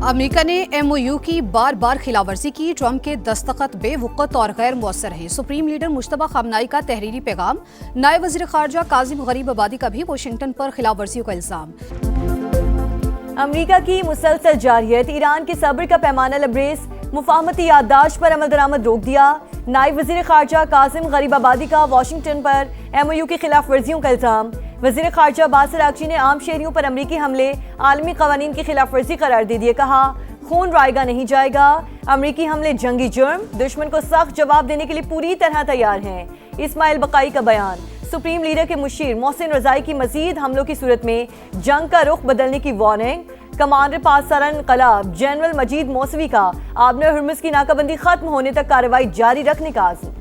America ने MOU की बार बार खिलाफवर्जी की। ट्रंप के दस्तखत बेवकूत और गैर मौसर हैं। सुप्रीम लीडर मुश्तबा खमनाई का तहरीरी पैगाम। नायब वज़ीर ख़ारजा काज़िम गरीब आबादी का भी वाशिंगटन पर खिलाफवर्जियों का इल्ज़ाम। अमेरिका की मुसलसल जारियत ईरान के सब्र का पैमाना लबरेज। मुफाहमती याददाश्त पर अमल दरामद रोक दिया। नायब वज़ीर ख़ारजा काज़िम गरीब आबादी का वाशिंगटन पर MOU की खिलाफ वर्जियों का इल्ज़ाम। वज़ीर ख़ारजा अब्बास अराग़ची ने आम शहरियों पर अमरीकी हमले आलमी क़वानीन की खिलाफ वर्जी करार दे दिए। कहा, खून रायगा नहीं जाएगा। अमरीकी हमले जंगी जुर्म, दुश्मन को सख्त जवाब देने के लिए पूरी तरह तैयार हैं। इस्माइल बकाई का बयान। सुप्रीम लीडर के मुशीर मोहसिन रज़ाई की मज़ीद हमलों की सूरत में जंग का रुख बदलने की वार्निंग। कमांडर पासदार इनक़लाब जनरल मजीद मौसवी का आबने हुर्मुज़ की नाकाबंदी खत्म होने तक कार्रवाई जारी रखने का आज़म।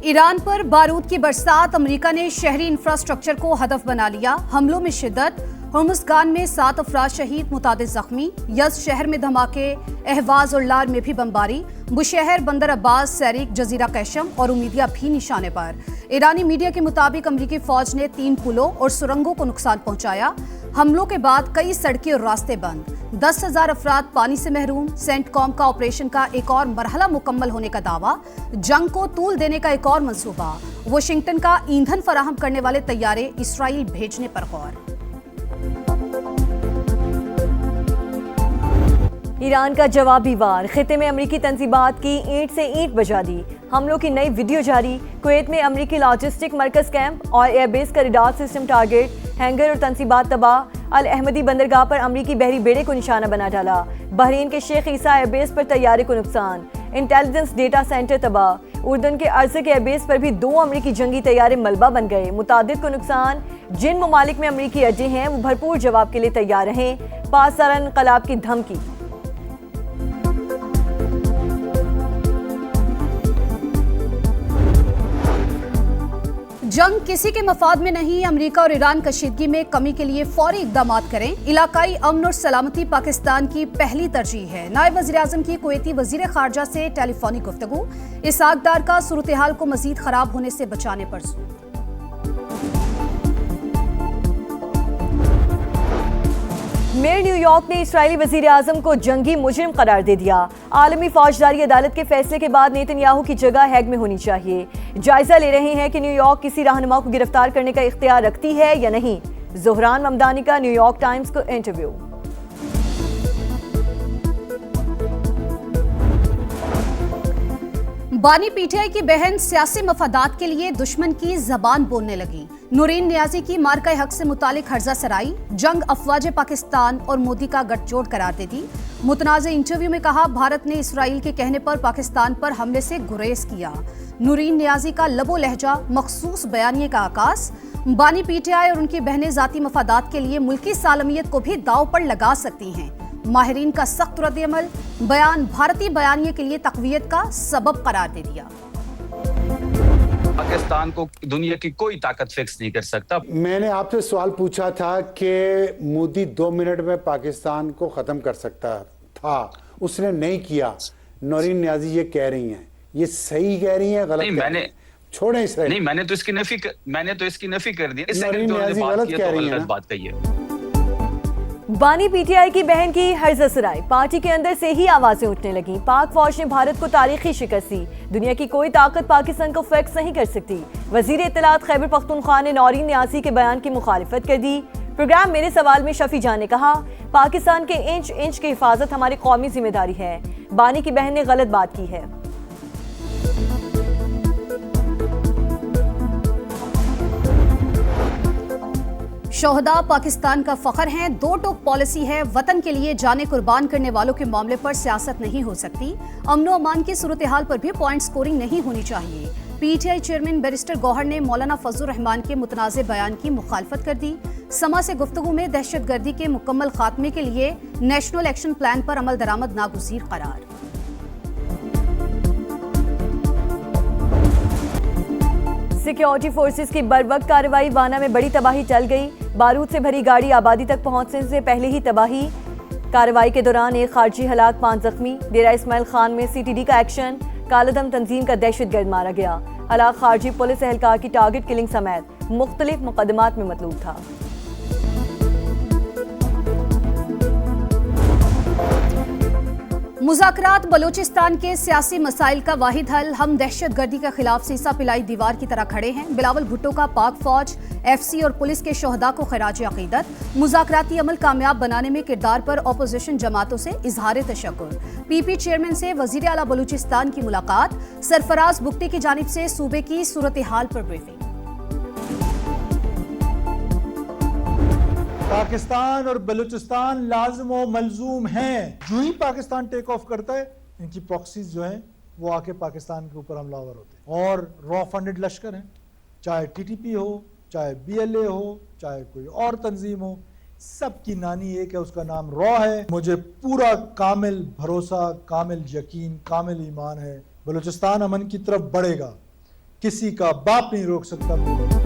ईरान पर बारूद की बरसात। अमेरिका ने शहरी इंफ्रास्ट्रक्चर को हदफ बना लिया। हमलों में शिद्दत। हुर्मुज़गान में 7 अफराद शहीद, मुतादिद जख्मी। यज़ शहर में धमाके, अहवाज और लार में भी बमबारी। बुशहर, बंदर अब्बास, सैरिक, जजीरा कैशम और उमीदिया भी निशाने पर। ईरानी मीडिया के मुताबिक अमरीकी फौज ने 3 पुलों और सुरंगों को नुकसान पहुंचाया। हमलों के बाद कई सड़कें और रास्ते बंद। 10,000 अफराद पानी से महरूम। सेंटकॉम का ऑपरेशन का एक और मरहला मुकम्मल होने का दावा। जंग को तूल देने का एक और मंसूबा। वाशिंगटन का ईंधन फराहम करने वाले तैयारे इसराइल भेजने पर गौर। ईरान का जवाबी वार। खिते में अमरीकी तंजीबात की ईंट से ईंट बजा दी। हमलों की नई वीडियो जारी। कुवैत में अमरीकी लॉजिस्टिक मरकज कैंप और एयरबेस का रडार सिस्टम टारगेट। हैंगर और तंजीबात तबाह। अल अहमदी बंदरगाह पर अमरीकी बहरी बेड़े को निशाना बना डाला। बहरीन के शेख ईसा एयरबेस पर तैयारे को नुकसान। इंटेलिजेंस डेटा सेंटर तबाह। उर्दन के अर्ज़ के एयरबेस पर भी 2 अमरीकी जंगी तैयारे मलबा बन गए। मुतादिद को नुकसान। जिन ममालिक में अमरीकी अड्डे हैं वो भरपूर जवाब के लिए तैयार रहें। पासदार इनक़लाब की धमकी। जंग किसी के मफाद में नहीं। अमेरिका और ईरान कशीदगी में कमी के लिए फौरी इक़दाम करें। इलाकाई अमन और सलामती पाकिस्तान की पहली तरजीह है। नायब वज़ीर आज़म की कुवैती वज़ीर ख़ारजा से टेलीफोनिक गुफ्तगू। इसहाक़ डार का सूरत हाल को मज़ीद ख़राब होने से बचाने पर जोर। मेयर न्यूयॉर्क ने इस्राएली वज़ीर आज़म को जंगी मुजरिम करार दे दिया। आलमी फौजदारी अदालत के फैसले के बाद नेतन्याहू की जगह हैग में होनी चाहिए। जायजा ले रहे हैं कि न्यूयॉर्क किसी रहनुमा को गिरफ्तार करने का इख्तियार रखती है या नहीं। ज़ुहरान ममदानी का न्यूयॉर्क टाइम्स को इंटरव्यू। बानी PTI की बहन सियासी मफादात के लिए दुश्मन की जबान बोलने लगी। नूरीन नियाजी की मार्का हक से मुतालिक हर्जा सराई। जंग अफवाज पाकिस्तान और मोदी का गठजोड़ करार दे दी। मुतनाज़ इंटरव्यू में कहा, भारत ने इसराइल के कहने पर पाकिस्तान पर हमले से गुरेज किया। नूरीन नियाजी का लबो लहजा मखसूस बयानिए का आकाश। बानी PTI और उनकी बहनें जाती मफादात के लिए मुल्की सालमियत को भी दाव पर लगा सकती हैं। माहिरीन का सख्त रद्द-ए-अमल। बयान भारतीय बयानिए के लिए तक़वियत का सबब करार दे दिया। पाकिस्तान को दुनिया की कोई ताकत फिक्स नहीं कर सकता। मैंने आपसे सवाल पूछा था कि मोदी 2 मिनट में पाकिस्तान को खत्म कर सकता था, उसने नहीं किया। नूरीन नियाजी ये कह रही हैं, ये सही कह रही हैं, गलत नहीं, मैंने छोड़े इसे। नहीं, मैंने तो इसकी नफी कर दी। नूरीन नियाजी गलत कह रही है, बात कही है। बानी PTI की बहन की हर्जा सराय। पार्टी के अंदर से ही आवाजें उठने लगी। पाक फौज ने भारत को तारीखी शिकस्त दी। दुनिया की कोई ताकत पाकिस्तान को फिक्स नहीं कर सकती। वजीर इत्तलात खैबर पख्तूनख्वा ने नूरीन नियाजी के बयान की मुखालिफत कर दी। प्रोग्राम मेरे सवाल में शफी जान ने कहा, पाकिस्तान के इंच इंच की हिफाजत हमारी कौमी जिम्मेदारी है। बानी की बहन ने गलत बात की है। शोहदा पाकिस्तान का फख्र हैं। 2 टोक पॉलिसी है। वतन के लिए जाने कुर्बान करने वालों के मामले पर सियासत नहीं हो सकती। अमनो अमान की सूरत हाल पर भी पॉइंट स्कोरिंग नहीं होनी चाहिए। PTI चेयरमैन बैरिस्टर गौहर ने मौलाना फजलुर रहमान के मुतनाज़े बयान की मुखालफत कर दी। समा से गुफ्तगू में दहशतगर्दी के मुकम्मल खात्मे के लिए नेशनल एक्शन प्लान पर अमल दरामद नागुज़ीर करार। सिक्योरिटी फोर्सेस की बरवक्त कार्रवाई। वाना में बड़ी तबाही टल गई। बारूद से भरी गाड़ी आबादी तक पहुंचने से पहले ही तबाही। कार्रवाई के दौरान एक खारजी हलाक, 5 जख्मी। डेरा इस्माइल खान में CTD का एक्शन। कालादम तंजीम का दहशतगर्द मारा गया। अला खारजी पुलिस एहलकार की टारगेट किलिंग समेत मुख्तलिफ मुकदमात में मतलूब था। मुज़ाकरात बलूचिस्तान के सियासी मसाइल का वाहिद हल। हम दहशतगर्दी के खिलाफ सीसा पिलाई दीवार की तरह खड़े हैं। बिलावल भुट्टो का पाक फौज, एफसी और पुलिस के शोहदा को खिराज अकीदत। मुज़ाकराती अमल कामयाब बनाने में किरदार पर अपोजिशन जमातों से इजहार तशक्कुर। पीपी चेयरमैन से वज़ीर आला बलूचिस्तान की मुलाकात। सरफराज बुगटी की जानिब से सूबे की सूरत हाल पर ब्रीफिंग। पाकिस्तान और बलूचिस्तान लाजिम व मलजूम हैं। जो ही पाकिस्तान टेक ऑफ करता है, इनकी प्रॉक्सीज जो हैं वो आके पाकिस्तान के ऊपर हमलावर होते हैं और रॉ फंडेड लश्कर हैं, चाहे टीटीपी हो, चाहे बीएलए हो, चाहे कोई और तंजीम हो, सबकी नानी एक है, उसका नाम रॉ है। मुझे पूरा कामिल भरोसा, कामिल यकीन, कामिल ईमान है बलूचिस्तान अमन की तरफ बढ़ेगा। किसी का बाप नहीं रोक सकता।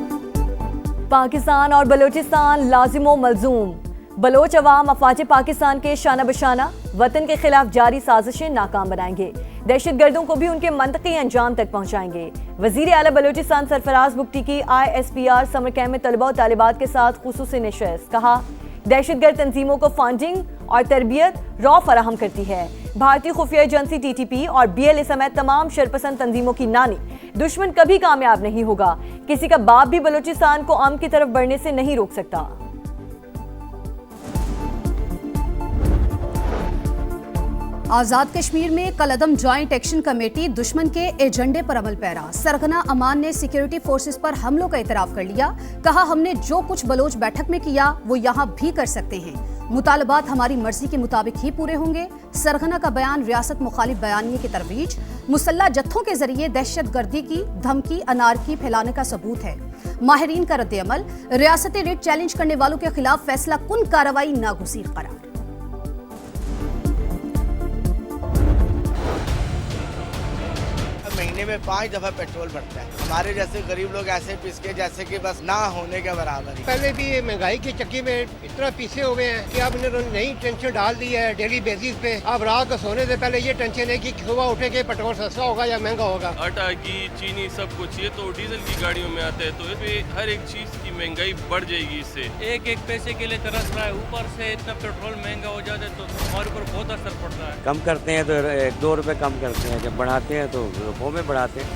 पाकिस्तान और बलूचिस्तान लाजिमो मलजूम। बलोच अवाम अफवाज पाकिस्तान के शाना बशाना वतन के खिलाफ जारी साजिशें नाकाम बनाएंगे। दहशतगर्दों को भी उनके मंतकी अंजाम तक पहुंचाएंगे। वजीर आला बलूचिस्तान सरफराज बुगटी की ISPR समर कैंप में तलबा और तालिबात के साथ खुसूसी नशिस्त। कहा, दहशतगर्द तंजीमों को फंडिंग और तरबियत रॉ फराहम करती है। भारतीय खुफिया एजेंसी TTP और BLA समेत तमाम शरपसंद तंजीमों की नानी दुश्मन कभी कामयाब नहीं होगा। किसी का बाप भी बलूचिस्तान को अमन की तरफ बढ़ने से नहीं रोक सकता। आजाद कश्मीर में कलअदम ज्वाइंट एक्शन कमेटी दुश्मन के एजेंडे पर अमल पैरा। सरगना अमान ने सिक्योरिटी फोर्सेस पर हमलों का इतराफ कर लिया। कहा, हमने जो कुछ बलोच बैठक में किया वो यहाँ भी कर सकते हैं। मुतालबात हमारी मर्जी के मुताबिक ही पूरे होंगे। सरगना का बयान रियासत मुखालिफ बयानिए की तरवीज। मुसल्ला जत्थों के जरिए दहशतगर्दी की धमकी, अनारकी फैलाने का सबूत है। माहिरीन का रद्द-ए-अमल। रियासती रेट चैलेंज करने वालों के खिलाफ फैसला कुन कार्रवाई नागुज़ीर करार। महीने में 5 दफा पेट्रोल बढ़ता है। हमारे जैसे गरीब लोग ऐसे पिस के जैसे कि बस ना होने के बराबर ही। पहले भी ये महंगाई की चक्की में इतना पीछे हो गए हैं कि अब इन्होंने नई टेंशन डाल दी है डेली बेसिस पे। अब रात को सोने से पहले ये टेंशन है कि सुबह उठेंगे पेट्रोल सस्ता होगा या महंगा होगा। आटा, घी, चीनी सब कुछ, ये तो डीजल की गाड़ियों में आता है, तो इसमें हर एक चीज की महंगाई बढ़ जाएगी। इससे एक एक पैसे के लिए तरस रहा है, ऊपर से इतना पेट्रोल महंगा हो जाता है तो हमारे ऊपर बहुत असर पड़ता है। कम करते हैं तो 1-2 रुपए कम करते हैं, जब बढ़ाते हैं तो रुपयों में बढ़ाते हैं।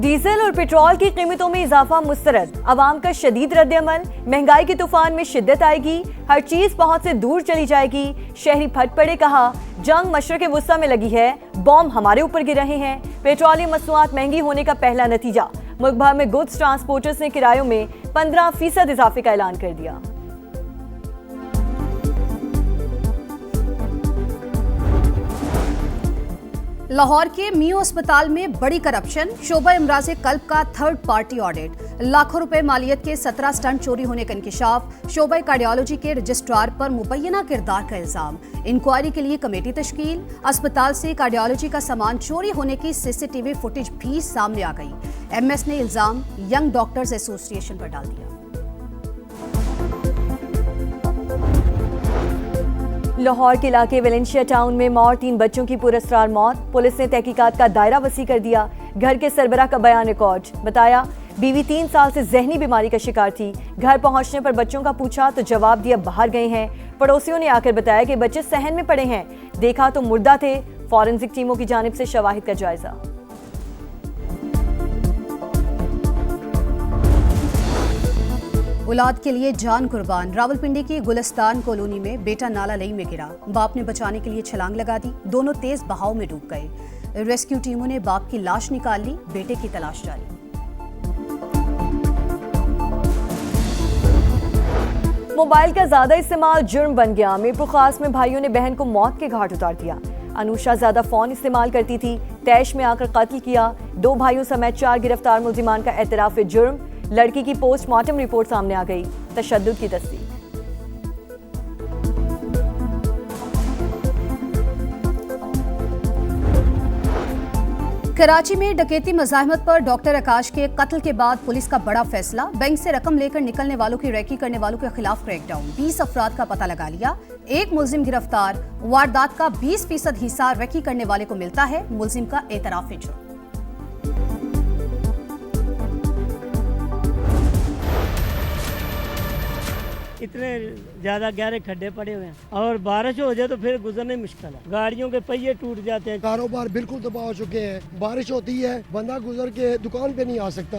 डीजल और पेट्रोल की कीमतों में इजाफा मुस्तरद। अवाम का शदीद रद्द-ए-अमल। महंगाई के तूफान में शिद्दत आएगी। हर चीज पहुंच से दूर चली जाएगी। शहरी फट पड़े। कहा, जंग मशरक़ वुस्ता में लगी है, बॉम्ब हमारे ऊपर गिर रहे हैं। पेट्रोलियम मसनूआत महंगी होने का पहला नतीजा। मुल्क भर में गुड्स ट्रांसपोर्टर्स ने किरायों में 15% इजाफे का ऐलान कर दिया। लाहौर के मियो अस्पताल में बड़ी करप्शन। शोबा इमराज कल्ब का थर्ड पार्टी ऑडिट। लाखों रुपए मालियत के 17 स्टंट चोरी होने का इंकिशाफ। शोबा कार्डियोलॉजी के रजिस्ट्रार पर मुबैना किरदार का इल्जाम। इंक्वायरी के लिए कमेटी तश्कील। अस्पताल से कार्डियोलॉजी का सामान चोरी होने की CCTV फुटेज भी सामने आ गई। MS ने इल्जाम यंग डॉक्टर्स एसोसिएशन पर डाल दिया। लाहौर के इलाके वेलेंशिया टाउन में मौत, 3 बच्चों की पुरस्कार मौत। पुलिस ने तहकीकात का दायरा वसी कर दिया। घर के सरबराह का बयान रिकॉर्ड। बताया, बीवी 3 साल से जहनी बीमारी का शिकार थी। घर पहुंचने पर बच्चों का पूछा तो जवाब दिया बाहर गए हैं। पड़ोसियों ने आकर बताया कि बच्चे सहन में पड़े हैं। देखा तो मुर्दा थे। फॉरेंसिक टीमों की जानिब से शवाहिद का जायजा। औलाद के लिए जान कुर्बान। रावलपिंडी की गुलिस्तान कॉलोनी में बेटा नाला लई में गिरा। बाप ने बचाने के लिए छलांग लगा दी। दोनों तेज बहाव में डूब गए। रेस्क्यू टीमों ने बाप की लाश निकाल ली। बेटे की तलाश जारी। मोबाइल का ज्यादा इस्तेमाल जुर्म बन गया। मीरपुर खास में भाइयों ने बहन को मौत के घाट उतार दिया। अनुषा ज्यादा फोन इस्तेमाल करती थी। तैश में आकर कत्ल किया। 2 भाइयों समेत 4 गिरफ्तार मुल्जिमान का एतराफ जुर्म। लड़की की पोस्टमार्टम रिपोर्ट सामने आ गई। तशद्दुद की तस्दीक। कराची में डकैती मज़ाहमत पर डॉक्टर आकाश के कत्ल के बाद पुलिस का बड़ा फैसला। बैंक से रकम लेकर निकलने वालों की रैकी करने वालों के खिलाफ क्रैकडाउन। 20 अफराद का पता लगा लिया। एक मुलजिम गिरफ्तार। वारदात का 20% हिस्सा रैकी करने वाले को मिलता है। मुलजिम का एतराफ है। इतने ज्यादा गहरे खड्डे पड़े हुए हैं और बारिश हो जाए तो फिर गुजरने मुश्किल है। गाड़ियों के पहिए टूट जाते हैं। कारोबार बिल्कुल तबाह हो चुके हैं। बारिश होती है, बंदा गुजर के दुकान पे नहीं आ सकता।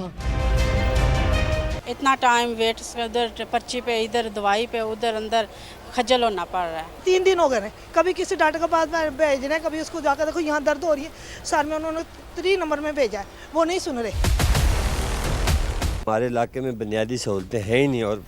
इतना टाइम वेट, उधर पर्ची पे, इधर दवाई पे, उधर अंदर खज्जल होना पड़ रहा है। 3 दिन हो गए हैं। कभी किसी डॉक्टर के पास भेजना है, कभी उसको जाकर देखो यहाँ दर्द हो रही है सर में, उन्होंने 3 नंबर में भेजा है, वो नहीं सुन रहे। हमारे इलाके में बुनियादी सहूलतें हैं ही नहीं और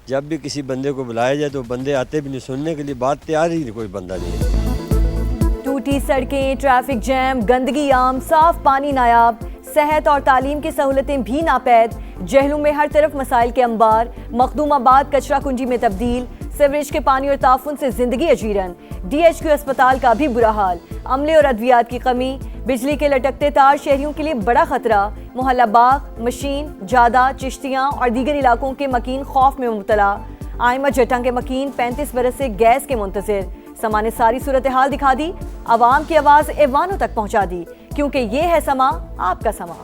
जब भी किसी बंदे को बुलाया जाए तो बंदे आते भी नहीं, सुनने के लिए बात तैयार ही कोई बंदा नहीं है। टूटी सड़कें, ट्रैफिक जैम, गंदगी आम, साफ पानी नायाब, सेहत और तालीम की सहूलतें भी नापैद। जहलू में हर तरफ मसाइल के अंबार। मखदूमाबाद कचरा कुंजी में तब्दील। सीवरेज के पानी और ताफुन से जिंदगी अजीरन। DHQ अस्पताल का भी बुरा हाल। अमले और अद्वियात की कमी। बिजली के लटकते तार शहरियों के लिए बड़ा खतरा। मोहल्ला बाग, मशीन, जादा, चिश्तियाँ और दीगर इलाकों के मकीन खौफ में मुब्तला। आइमा जटा के मकीन 35 बरस से गैस के मुंतज़िर। समा ने सारी सूरत हाल दिखा दी। आवाम की आवाज़ ऐवानों तक पहुँचा दी, क्योंकि ये है समा आपका समा।